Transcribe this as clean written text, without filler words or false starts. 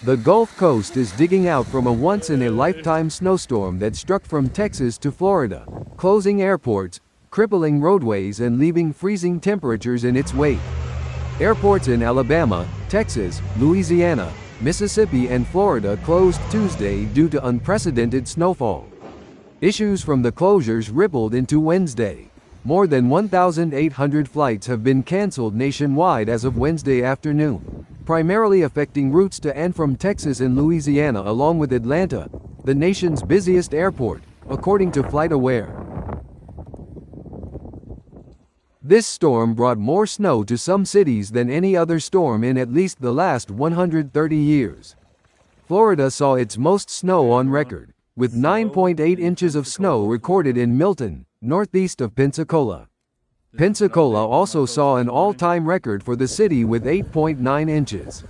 The Gulf Coast is digging out from a once-in-a-lifetime snowstorm that struck from Texas to Florida, closing airports, crippling roadways and leaving freezing temperatures in its wake. Airports in Alabama, Texas, Louisiana, Mississippi and Florida closed Tuesday due to unprecedented snowfall. Issues from the closures rippled into Wednesday. More than 1,800 flights have been canceled nationwide as of Wednesday afternoon, primarily affecting routes to and from Texas and Louisiana along with Atlanta, the nation's busiest airport, according to FlightAware. This storm brought more snow to some cities than any other storm in at least the last 130 years. Florida saw its most snow on record, with 9.8 inches of snow recorded in Milton, northeast of Pensacola. Pensacola also saw an all-time record for the city with 8.9 inches.